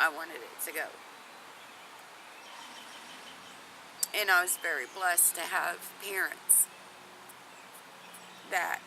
I wanted it to go. And I was very blessed to have parents that,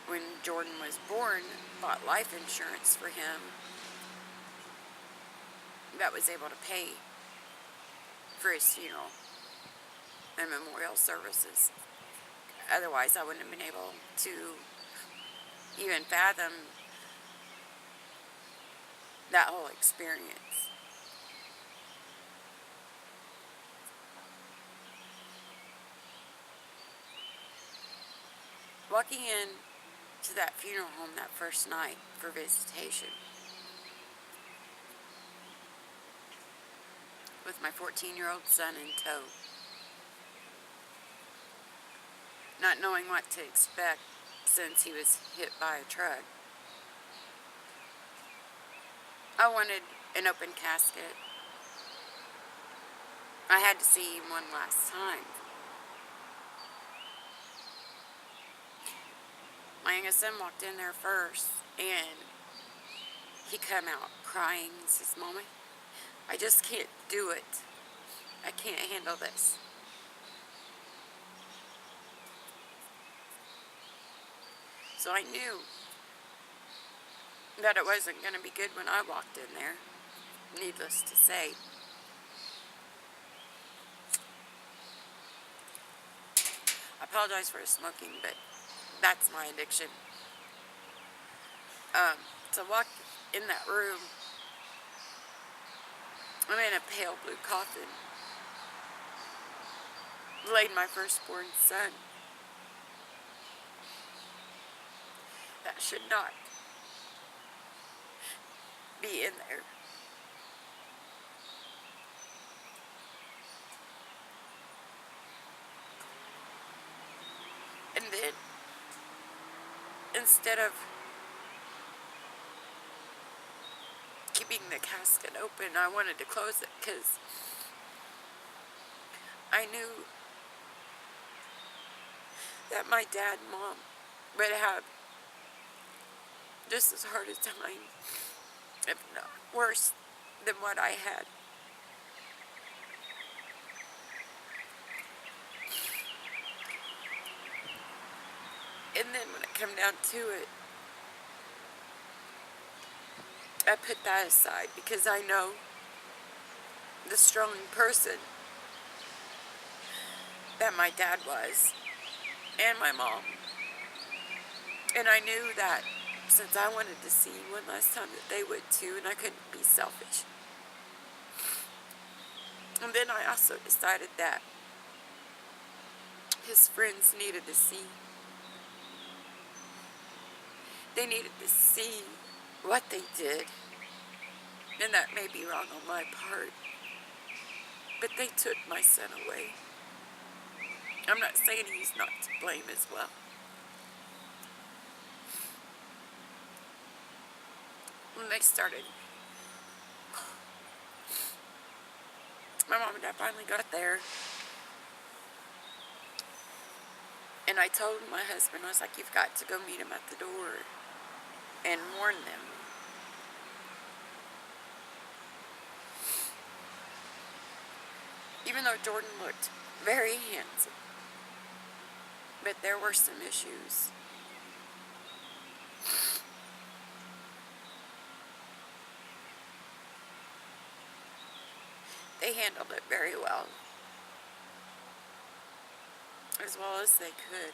when Jordan was born, bought life insurance for him that was able to pay for his funeral and memorial services. Otherwise, I wouldn't have been able to even fathom that whole experience. Walking in to that funeral home that first night for visitation with my 14-year-old son in tow, not knowing what to expect since he was hit by a truck. I wanted an open casket. I had to see him one last time. My youngest son walked in there first, and he come out crying and says, "Mommy, I just can't do it. I can't handle this." So I knew that it wasn't going to be good when I walked in there, needless to say. I apologize for smoking, but that's my addiction. To walk in that room, I'm in a pale blue coffin, laid my firstborn son. That should not be in there. And then, instead of keeping the casket open, I wanted to close it because I knew that my dad and mom would have just as hard a time, if not worse, than what I had. And then when it came down to it, I put that aside because I know the strong person that my dad was, and my mom. And I knew that since I wanted to see one last time, that they would too, and I couldn't be selfish. And then I also decided that his friends needed to see. They needed to see what they did. And that may be wrong on my part, but they took my son away. I'm not saying he's not to blame as well. When they started, my mom and dad finally got there. And I told my husband, I was like, "You've got to go meet him at the door and warn them." Even though Jordan looked very handsome, but there were some issues. They handled it very well as they could.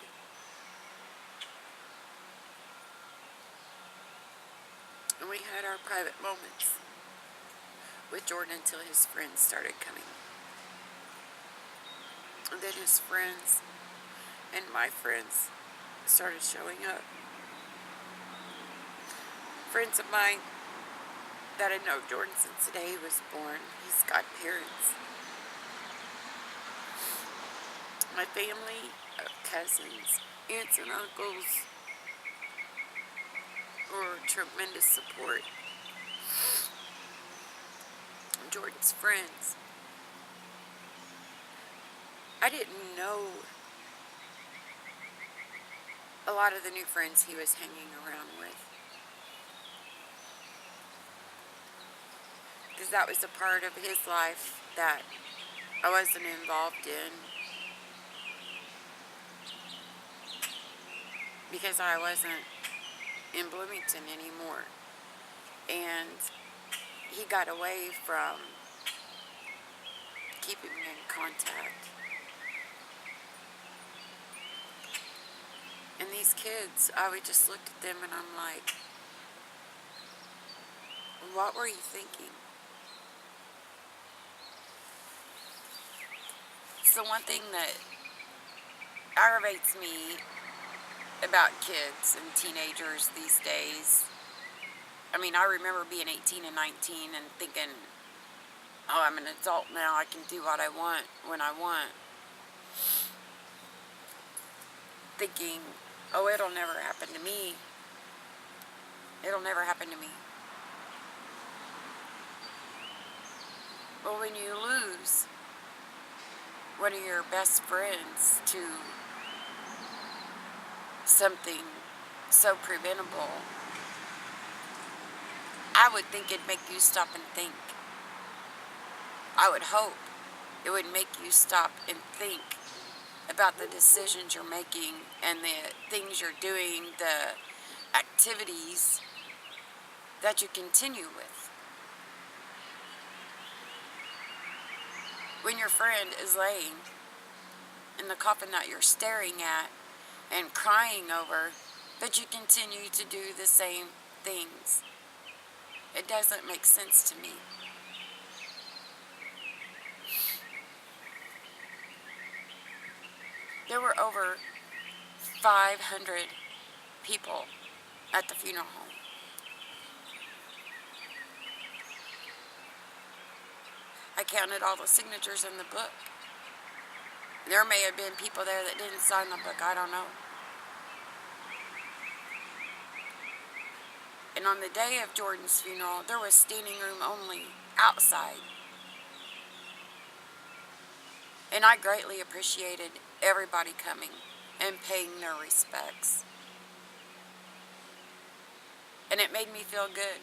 And we had our private moments with Jordan until his friends started coming. And then his friends and my friends started showing up. Friends of mine that had known Jordan since the day he was born, his godparents. My family of cousins, aunts and uncles were tremendous support. Jordan's friends. I didn't know a lot of the new friends he was hanging around with. because that was a part of his life that I wasn't involved in, because I wasn't in Bloomington anymore. And he got away from keeping me in contact. And these kids, I would just look at them and I'm like, what were you thinking? It's the one thing that aggravates me about kids and teenagers these days. I mean, I remember being 18 and 19 and thinking, oh, I'm an adult now, I can do what I want when I want. Thinking, oh, it'll never happen to me. It'll never happen to me. But when you lose one of your best friends to something so preventable, I would think it'd make you stop and think. I would hope it would make you stop and think about the decisions you're making and the things you're doing, the activities that you continue with. When your friend is laying in the coffin that you're staring at and crying over, but you continue to do the same things, it doesn't make sense to me. There were over 500 people at the funeral home. I counted all the signatures in the book. There may have been people there that didn't sign the book, I don't know. And on the day of Jordan's funeral, there was standing room only outside. And I greatly appreciated everybody coming and paying their respects. And it made me feel good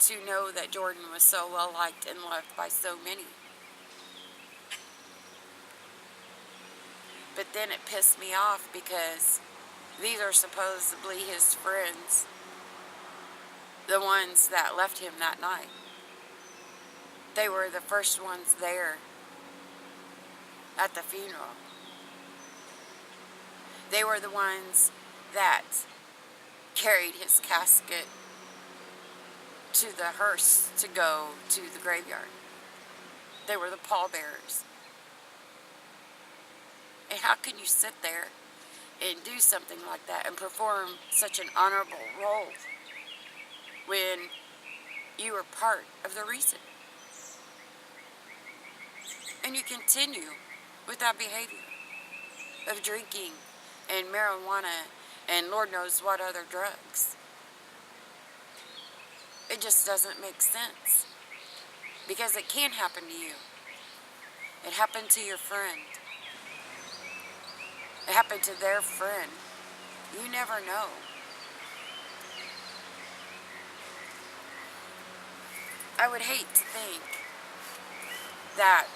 to know that Jordan was so well liked and loved by so many. But then it pissed me off because these are supposedly his friends, the ones that left him that night. They were the first ones there at the funeral. They were the ones that carried his casket to the hearse to go to the graveyard. They were the pallbearers. And how can you sit there and do something like that and perform such an honorable role when you were part of the reason? And you continue with that behavior of drinking and marijuana and Lord knows what other drugs. It just doesn't make sense. Because it can happen to you. It happened to your friend. It happened to their friend. You never know. I would hate to think that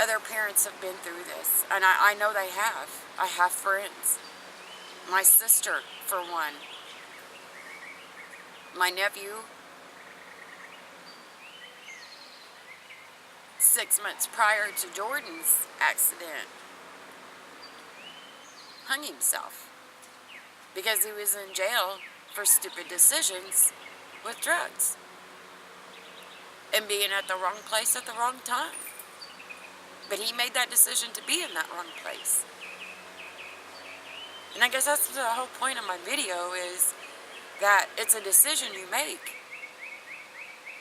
other parents have been through this. And I know they have. I have friends. My sister, for one. My nephew, 6 months prior to Jordan's accident, hung himself because he was in jail for stupid decisions with drugs and being at the wrong place at the wrong time. But he made that decision to be in that wrong place. And I guess that's the whole point of my video, is that it's a decision you make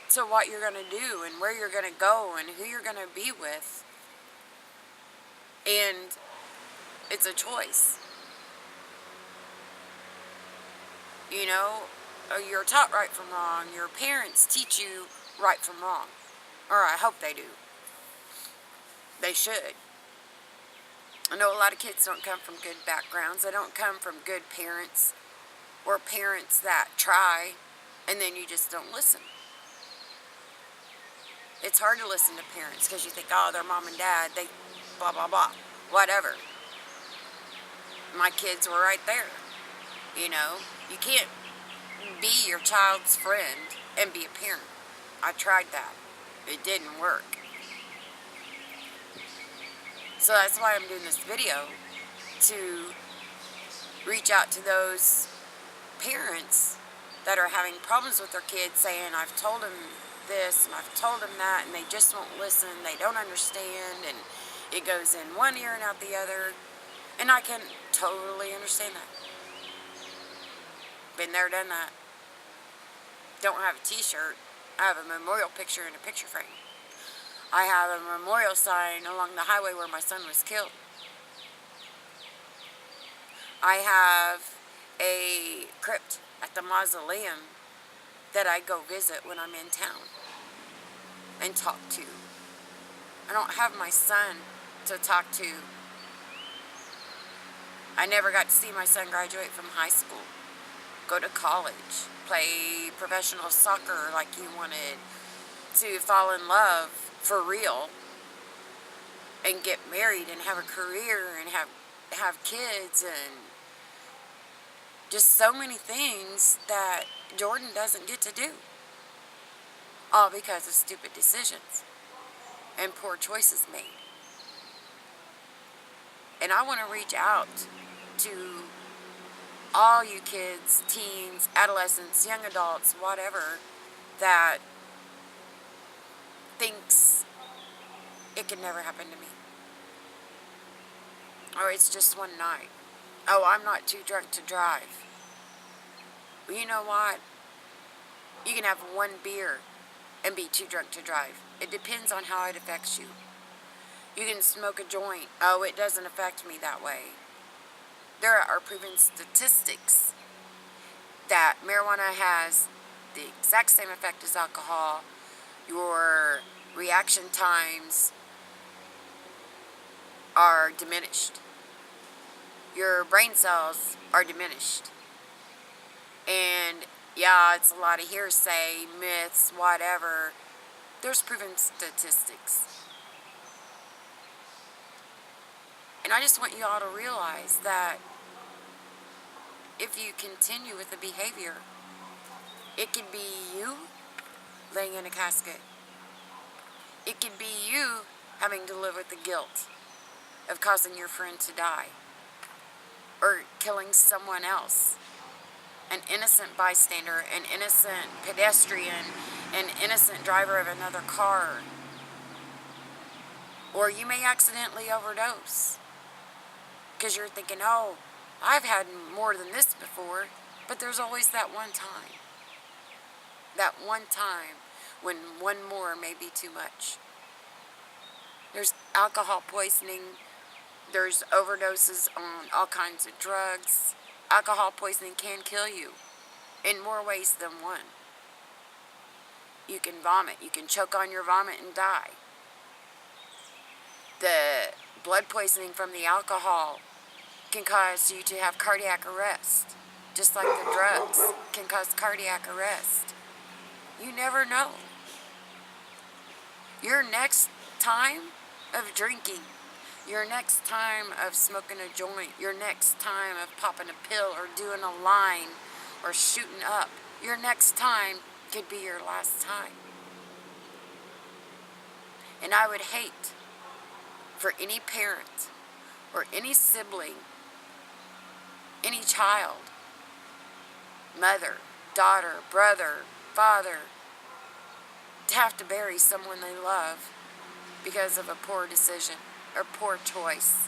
to what you're going to do and where you're going to go and who you're going to be with. And it's a choice. You know, you're taught right from wrong. Your parents teach you right from wrong. Or I hope they do. They should. I know a lot of kids don't come from good backgrounds. They don't come from good parents or parents that try and then you just don't listen. It's hard to listen to parents because you think, oh, their mom and dad, they blah, blah, blah, whatever. My kids were right there. You know, you can't be your child's friend and be a parent. I tried that. It didn't work. So that's why I'm doing this video, to reach out to those parents that are having problems with their kids, saying, I've told them this and I've told them that, and they just won't listen, they don't understand, and it goes in one ear and out the other. And I can totally understand that. Been there, done that. Don't have a t-shirt. I have a memorial picture in a picture frame. I have a memorial sign along the highway where my son was killed. I have a crypt at the mausoleum that I go visit when I'm in town and talk to. I don't have my son to talk to. I never got to see my son graduate from high school, go to college, play professional soccer like he wanted, to fall in love for real and get married and have a career and have kids, and just so many things that Jordan doesn't get to do, all because of stupid decisions and poor choices made. And I want to reach out to all you kids, teens, adolescents, young adults, whatever, that thinks it can never happen to me. Or it's just one night. Oh, I'm not too drunk to drive. Well, you know what? You can have one beer and be too drunk to drive. It depends on how it affects you. You can smoke a joint. Oh, it doesn't affect me that way. There are proven statistics that marijuana has the exact same effect as alcohol. Your reaction times are diminished. Your brain cells are diminished. And yeah, it's a lot of hearsay, myths, whatever. There's proven statistics. And I just want you all to realize that if you continue with the behavior, it could be you laying in a casket. It could be you having to live with the guilt of causing your friend to die, or killing someone else, an innocent bystander, an innocent pedestrian, an innocent driver of another car. Or you may accidentally overdose because you're thinking, oh, I've had more than this before. But there's always that one time. That one time when one more may be too much. There's alcohol poisoning. There's overdoses on all kinds of drugs. Alcohol poisoning can kill you in more ways than one. You can vomit. You can choke on your vomit and die. The blood poisoning from the alcohol can cause you to have cardiac arrest, just like the drugs can cause cardiac arrest. You never know. Your next time of drinking, your next time of smoking a joint, your next time of popping a pill or doing a line or shooting up, your next time could be your last time. And I would hate for any parent or any sibling, any child, mother, daughter, brother, father, to have to bury someone they love because of a poor decision or poor choice.